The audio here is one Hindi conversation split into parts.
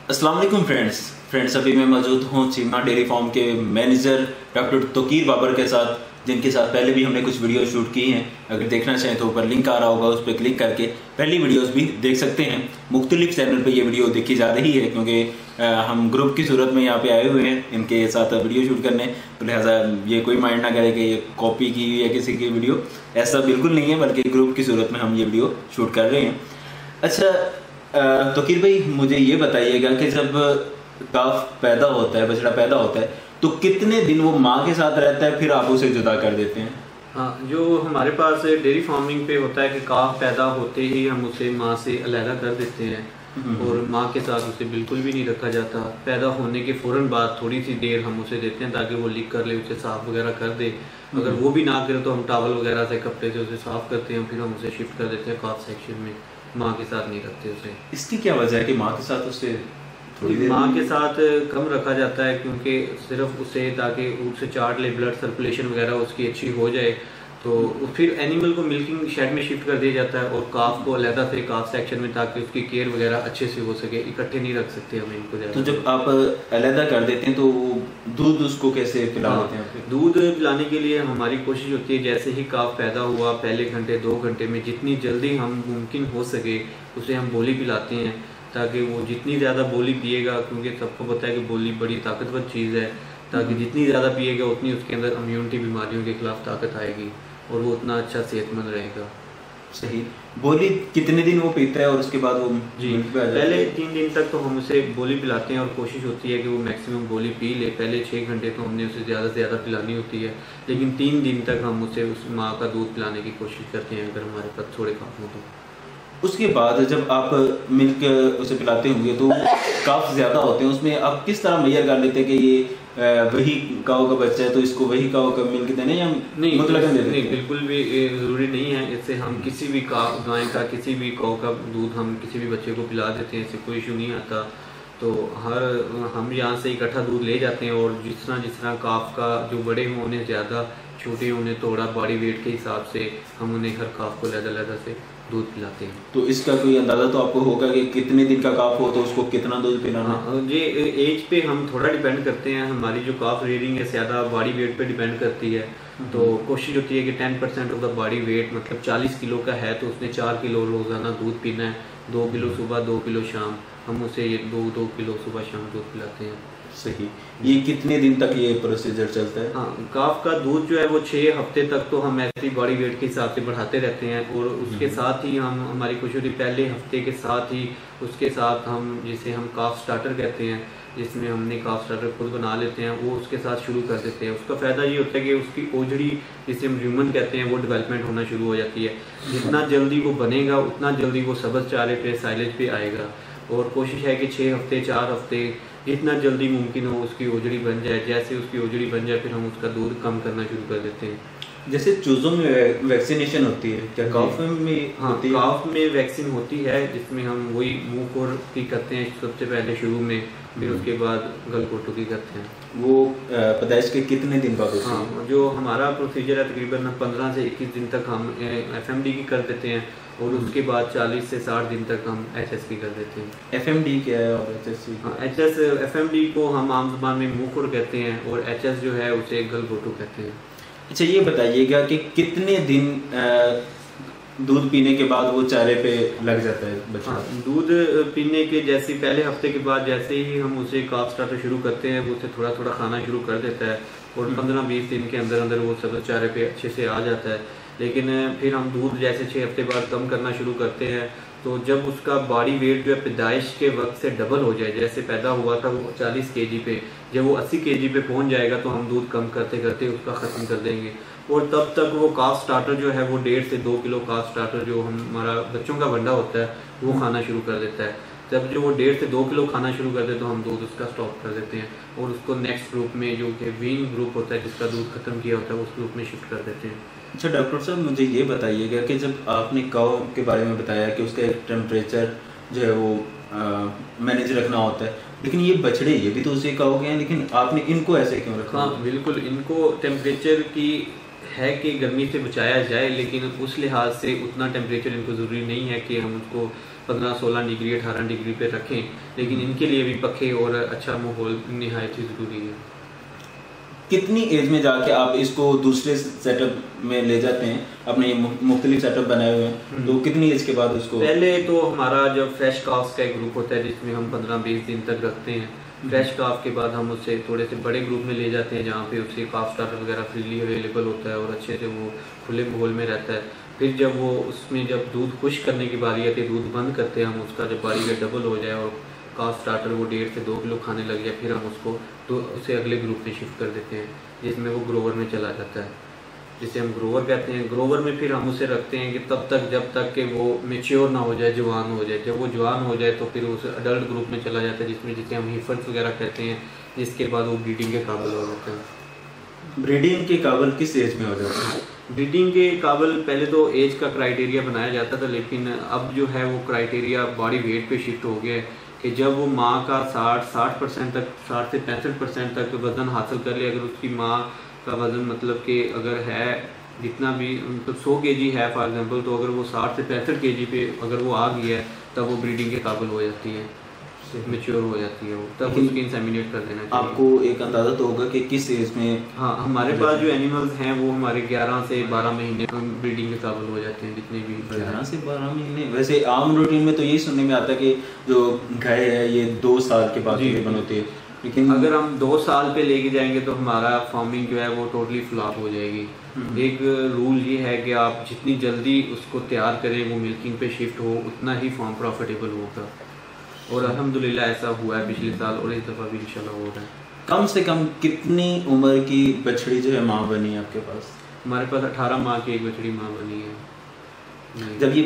अस्सलाम वालेकुम फ्रेंड्स अभी मैं मौजूद हूँ चीमा डेयरी फार्म के मैनेजर डॉक्टर तोकीर बाबर के साथ, जिनके साथ पहले भी हमने कुछ वीडियो शूट की हैं। अगर देखना चाहें तो ऊपर लिंक आ रहा होगा, उस पर क्लिक करके पहली वीडियोस भी देख सकते हैं। मुख्तलिफ चैनल पे ये वीडियो देखी जा रही है क्योंकि हम ग्रुप की सूरत में यहाँ पे आए हुए हैं इनके साथ वीडियो शूट करने, तो लिहाजा ये कोई माइंड ना करे कि ये कॉपी की या किसी की वीडियो, ऐसा बिल्कुल नहीं है, बल्कि ग्रुप की सूरत में हम ये वीडियो शूट कर रहे हैं। अच्छा तोकीर भाई, मुझे ये बताइएगा कि जब काफ पैदा होता है, बछड़ा पैदा होता है, तो कितने दिन वो माँ के साथ रहता है, फिर आप उसे जुदा कर देते हैं? हाँ, जो हमारे पास डेयरी फार्मिंग पे होता है कि काफ पैदा होते ही हम उसे माँ से अलहदा कर देते हैं और माँ के साथ उसे बिल्कुल भी नहीं रखा जाता। पैदा होने के फ़ौरन बाद थोड़ी सी देर हम उसे देते हैं ताकि वो लीक कर ले, उसे साफ़ वगैरह कर दे। अगर वो भी ना करे तो हम टावल वगैरह से, कपड़े से उसे साफ़ करते हैं, फिर हम उसे शिफ्ट कर देते हैं काफ सेक्शन में। माँ के साथ नहीं रखते उसे। इसकी क्या वजह है कि माँ के साथ उसे थोड़ी देर माँ के साथ कम रखा जाता है? क्योंकि सिर्फ उसे ताकि उसे चाट ले, ब्लड सर्कुलेशन वगैरह उसकी अच्छी हो जाए, तो फिर एनिमल को मिल्किंग शेड में शिफ्ट कर दिया जाता है और काफ को अलहदा से काफ सेक्शन में, ताकि उसकी केयर वगैरह अच्छे से हो सके। इकट्ठे नहीं रख सकते हम इनको ज़्यादा। तो जब आप अलहदा कर देते हैं तो दूध उसको कैसे पिला देते हैं? दूध पिलाने के लिए हमारी कोशिश होती है जैसे ही काफ पैदा हुआ पहले घंटे 2 घंटे में जितनी जल्दी हम मुमकिन हो सके उसे हम बोली पिलाते हैं, ताकि वो जितनी ज़्यादा बोली पिएगा, क्योंकि सबको पता है कि बोली बड़ी ताकतवर चीज़ है, ताकि जितनी ज़्यादा पिएगा उतनी उसके अंदर इम्यूनिटी बीमारियों के खिलाफ ताकत आएगी और वो उतना अच्छा सेहतमंद रहेगा। सही। बोली कितने दिन वो पीता है और उसके बाद वो जी, पहले 3 दिन तक तो हम उसे बोली पिलाते हैं और कोशिश होती है कि वो मैक्सिमम बोली पी ले। पहले 6 घंटे तो हमने उसे ज़्यादा से ज़्यादा पिलानी होती है, लेकिन 3 दिन तक हम उसे उस माँ का दूध पिलाने की कोशिश करते हैं अगर हमारे पास थोड़े काफ हो तो। उसके बाद जब आप मिल्क उसे पिलाते होंगे तो काफ ज़्यादा होते हैं, उसमें आप किस तरह मेजर कर लेते हैं कि ये वही काऊ का बच्चा है तो इसको वही काऊ का मिल्क देना या नहीं? मतलब नहीं, बिल्कुल भी ज़रूरी नहीं है। इससे हम किसी भी गाय का, किसी भी काऊ का दूध हम किसी भी बच्चे को पिला देते हैं, इससे कोई इशू नहीं आता। तो हम यहाँ से इकट्ठा दूध ले जाते हैं और जिस तरह काफ का जो बड़े हों उन्हें ज़्यादा, छोटे उन्हें थोड़ा बॉडी वेट के हिसाब से हम उन्हें हर काफ को अलग से दूध पिलाते हैं। तो इसका कोई अंदाज़ा तो आपको होगा कि कितने दिन का काफ हो तो उसको कितना दूध पिलाना? ये एज पे हम थोड़ा डिपेंड करते हैं। हमारी जो काफ रेडिंग है ज़्यादा बॉडी वेट पे डिपेंड करती है। तो कोशिश होती है कि 10% ऑफ द बॉडी वेट, मतलब 40 किलो का है तो उसने 4 किलो रोज़ाना दूध पीना है। 2 किलो सुबह, 2 किलो शाम। हम उसे ये 2 किलो सुबह शाम दूध पिलाते हैं। सही। ये कितने दिन तक ये प्रोसीजर चलता है? हाँ, काफ का दूध जो है वो 6 हफ्ते तक तो हम ऐसी बॉडी वेट के हिसाब से बढ़ाते रहते हैं और उसके साथ ही हम, हमारी कोशिश होती है पहले हफ्ते के साथ ही उसके साथ हम, जिसे हम काफ स्टार्टर कहते हैं, जिसमें हमने काफ स्टार्टर खुद बना लेते हैं, वो उसके साथ शुरू कर देते हैं। उसका फ़ायदा ये होता है कि उसकी ओजड़ी, जिसे हम ह्यूमन कहते हैं, वो डेवलपमेंट होना शुरू हो जाती है। जितना जल्दी वो बनेगा उतना जल्दी वो सब्ज़ चारे पे, साइलेज पे आएगा। और कोशिश है कि 6 हफ्ते, 4 हफ्ते, जितना जल्दी मुमकिन हो उसकी ओजड़ी बन जाए। जैसे उसकी ओजड़ी बन जाए फिर हम उसका दूध कम करना शुरू कर देते हैं। जैसे चूज़ों में वैक्सीनेशन होती है, क्या काफ में? हाँ, काफ में वैक्सीन होती है जिसमें हम वही मुंह खोर की करते हैं सबसे पहले शुरू में, फिर उसके बाद गलघोटू की करते हैं। वो पैदाइश के कितने दिन बाद होती है? हाँ, जो हमारा प्रोसीजर है तकरीबन 15 से 21 दिन तक हम FMD की कर देते हैं और उसके बाद 40 से 60 दिन तक हम HS की कर देते हैं। FMD क्या है और HS? हाँ, HS, FMD को हम आम ज़बान में मुंह खोर कहते हैं और HS जो है उसे गलघोटू कहते हैं। अच्छा, ये बताइएगा कि कितने दिन दूध पीने के बाद वो चारे पे लग जाता है बच्चा? हाँ, दूध पीने के जैसे पहले हफ्ते के बाद जैसे ही हम उसे काफ स्टार्टर शुरू करते हैं वो उसे थोड़ा थोड़ा खाना शुरू कर देता है और 15-20 दिन के अंदर अंदर वो सब्ज़ चारे पे अच्छे से आ जाता है। लेकिन फिर हम दूध जैसे 6 हफ्ते बाद कम करना शुरू करते हैं, तो जब उसका बॉडी वेट जो है पैदाइश के वक्त से डबल हो जाए, जैसे पैदा हुआ था वो 40 kg पे, जब वो 80 kg पे पहुंच जाएगा तो हम दूध कम करते करते उसका ख़त्म कर देंगे। और तब तक वो काफ स्टार्टर जो है वो 1.5 से 2 किलो काफ स्टार्टर जो हमारा बच्चों का वंडा होता है वो खाना शुरू कर देता है। जब जो वो 1.5 से 2 किलो खाना शुरू कर दे तो हम दूध उसका स्टॉप कर देते हैं और उसको नेक्स्ट ग्रुप में, जो कि वीन ग्रुप होता है जिसका दूध खत्म किया होता है, उस ग्रुप में शिफ्ट कर देते हैं। अच्छा डॉक्टर साहब, मुझे ये बताइएगा कि जब आपने काऊ के बारे में बताया कि उसका एक टेम्परेचर जो है वो मैनेज रखना होता है, लेकिन ये बछड़े ये भी तो उसे काऊ के हैं, लेकिन आपने इनको ऐसे क्यों रखा? हाँ बिल्कुल, इनको टेम्परेचर की है कि गर्मी से बचाया जाए, लेकिन उस लिहाज से उतना टेम्परेचर इनको ज़रूरी नहीं है कि हम उसको 15-16 डिग्री 18 डिग्री पे रखें, लेकिन इनके लिए भी पखे और अच्छा माहौल निहायत ही ज़रूरी है। कितनी एज में जाके आप इसको दूसरे सेटअप में ले जाते हैं? अपने मुख्तलिफ सेटअप बनाए हुए हैं, तो कितनी एज के बाद उसको? पहले तो हमारा जब फ्रेश काफ्स का एक ग्रुप होता है जिसमें हम 15-20 दिन तक रखते हैं। फ्रेश काफ के बाद हम उससे थोड़े से बड़े ग्रुप में ले जाते हैं जहाँ पे उससे काफ स्टार्टर वगैरह फ्रीली अवेलेबल होता है और अच्छे से वो खुले माहौल में रहता है। फिर जब वो उसमें जब दूध खुश करने की बारी आती है, दूध बंद करते हैं हम उसका, जब बारी का डबल हो जाए और काफ स्टार्टर वो 1.5 से 2 किलो खाने लग जाए, फिर हम उसको तो उसे अगले ग्रुप में शिफ्ट कर देते हैं जिसमें वो ग्रोवर में चला जाता है, जिसे हम ग्रोवर कहते हैं। ग्रोवर में फिर हम उसे रखते हैं कि तब तक जब तक कि वो मेच्योर ना हो जाए, जवान हो जाए। जब वो जवान हो जाए तो फिर उस अडल्ट ग्रुप में चला जाता है जिसमें जिसे हम हिफर्स वगैरह कहते हैं, जिसके बाद वो ब्रीडिंग के काबिल हो जाते हैं। ब्रीडिंग के काबिल किस एज में हो जाता है? ब्रीडिंग के काबिल पहले तो एज का क्राइटेरिया बनाया जाता था, लेकिन अब जो है वो क्राइटेरिया बॉडी वेट पे शिफ्ट हो गया है कि जब वो माँ का 60% तक, 60 से 65% तक वज़न हासिल कर ले। अगर उसकी माँ का वज़न मतलब कि अगर है जितना भी मतलब 100 kg है फॉर एग्जांपल, तो अगर वो 60 से 65 kg पे अगर वो आ गई है तब वो ब्रीडिंग के काबिल हो जाती है, मेच्योर हो जाती है वो, तब उसकी इंसेमिनेट कर देना चाहिए। आपको एक अंदाजा तो होगा कि किस एज में? हाँ, हमारे पास जो एनिमल्स हैं वो हमारे 11 से 12 महीने ब्रीडिंग के काबिल हो जाते हैं, जितने भी 11 से 12 महीने। वैसे आम रूटीन में तो यही सुनने में आता है कि जो गाय है ये 2 साल के बाद तकरीबन होती है, लेकिन अगर हम 2 साल पे लेके जाएंगे तो हमारा फार्मिंग जो है वो टोटली फ्लॉप हो जाएगी। एक रूल ये है कि आप जितनी जल्दी उसको तैयार करें वो मिल्किंग पे शिफ्ट हो, उतना ही फार्म प्रॉफिटेबल होगा, और अल्हम्दुलिल्लाह ऐसा हुआ है पिछले साल और इस दफ़ा भी इंशाल्लाह हो रहा है। कम से कम कितनी उम्र की बछड़ी जो है माँ बनी है आपके पास? हमारे पास 18 माह की एक बछड़ी माँ बनी है। जब ये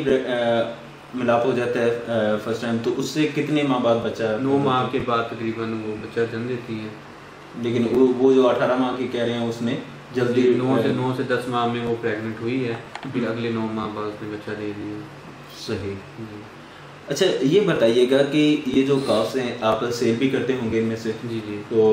मिलाप हो जाता है फर्स्ट टाइम, तो उससे कितने माह बाद बच्चा? 9 माह के बाद तकरीबन वो बच्चा जन्म देती है। लेकिन वो जो 18 माह की कह रहे हैं उसने जल्दी 9 से 10 माह में वो प्रेग्नेंट हुई है, फिर अगले 9 माह बाद उसने बच्चा दे दिया। सही। अच्छा, ये बताइएगा कि ये जो काफ्स हैं आप सेल भी करते होंगे इनमें से? जी जी। तो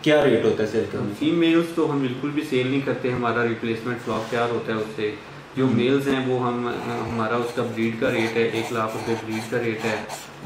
क्या रेट होता है सेल करने? फीमेल्स तो हम बिल्कुल भी सेल नहीं करते, हमारा रिप्लेसमेंट फ्लॉक तैयार होता है उससे। जो मेल्स हैं वो हमारा उसका ब्रीड का रेट है 1 लाख रुपए ब्रीड का रेट है,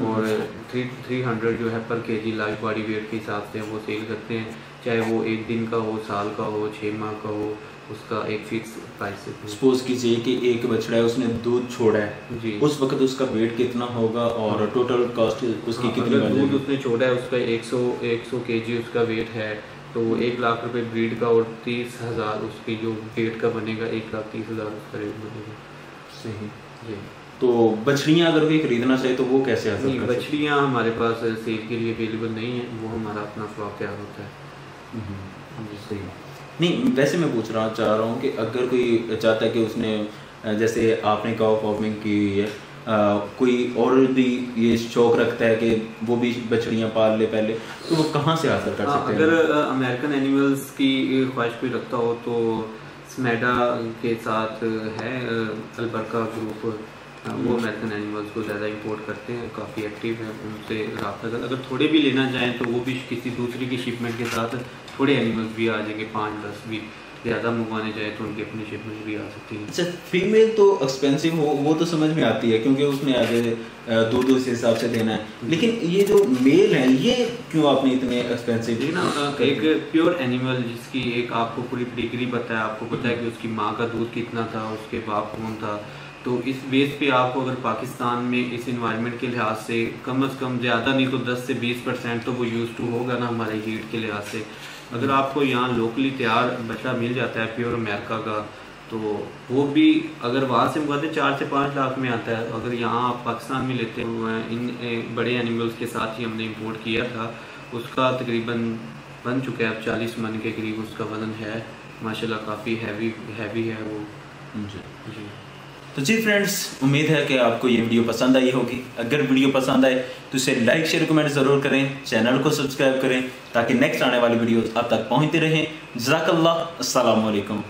और 300 जो है पर केजी लाइव बॉडी वेट के हिसाब से वो सेल करते हैं, चाहे वो 1 दिन का हो, साल का हो, 6 माह का हो, उसका एक फिक्स प्राइस है। सपोज कीजिए कि एक बछड़ा है उसने दूध छोड़ा है जी, उस वक्त उसका वेट कितना होगा और टोटल कॉस्ट उसकी कितनी? अगर दूध उसने छोड़ा है उसका 100 kg उसका वेट है तो 1 लाख रुपए ब्रीड का और 30,000 उसकी जो वेट का बनेगा, 1,30,000 उसका रेट बनेगा। सही जी। तो बछड़ियाँ अगर कोई खरीदना चाहे तो वो कैसे हासिल कर सकते? बछड़ियाँ हमारे पास सेल के लिए अवेलेबल नहीं है, वो हमारा अपना फ्लॉक तैयार होता है। सही नहीं, वैसे मैं पूछ रहा चाह रहा हूँ कि अगर कोई चाहता है कि उसने जैसे आपने काउ फार्मिंग की है, कोई और भी ये शौक रखता है कि वो भी बछड़ियाँ पाल ले पहले, तो वो कहाँ से हासिल कर सकते हैं? अगर अमेरिकन एनिमल्स की ख्वाहिश कोई रखता हो तो स्मेडा के साथ है अलबरका ग्रुप, वो अमेरिकन एनिमल्स को ज़्यादा इंपोर्ट करते हैं, काफ़ी एक्टिव है, उनसे रब्ता कर। अगर थोड़े भी लेना चाहें तो वो भी किसी दूसरी की शिपमेंट के साथ थोड़े एनिमल्स भी आ जाएंगे, 5-10 भी ज़्यादा मंगवाने चाहे तो उनकी अपनी शिपमेंट भी आ सकती है। अच्छा, फीमेल तो एक्सपेंसिव हो वो तो समझ में आती है क्योंकि उसने आगे दूध उस हिसाब से देना है, लेकिन ये जो मेल है ये क्यों आपने इतने एक्सपेंसिव? ना एक प्योर एनिमल जिसकी एक आपको पूरी डिग्री पता है, आपको पता है कि उसकी माँ का दूध कितना था, उसके बाप कौन था, तो इस बेस पे आपको अगर पाकिस्तान में इस इन्वायरमेंट के लिहाज से कम से कम ज़्यादा नहीं तो 10 से 20% तो वो यूज़ टू होगा ना हमारे हीट के लिहाज से। अगर आपको यहाँ लोकली तैयार बच्चा मिल जाता है प्योर अमेरिका का, तो वो भी अगर वहाँ से मंगवाते 4 से 5 लाख में आता है। अगर यहाँ आप पाकिस्तान में लेते हैं, इन बड़े एनिमल्स के साथ ही हमने इंपोर्ट किया था, उसका तकरीबन बन चुका है अब 40 मन के करीब उसका वज़न है, माशाल्लाह काफ़ी हैवी है वो जी। तो जी फ्रेंड्स, उम्मीद है कि आपको ये वीडियो पसंद आई होगी। अगर वीडियो पसंद आए तो इसे लाइक शेयर कमेंट ज़रूर करें, चैनल को सब्सक्राइब करें ताकि नेक्स्ट आने वाली वीडियोस आप तक पहुंचती रहें। जज़ाकल्लाह, अस्सलाम वालेकुम।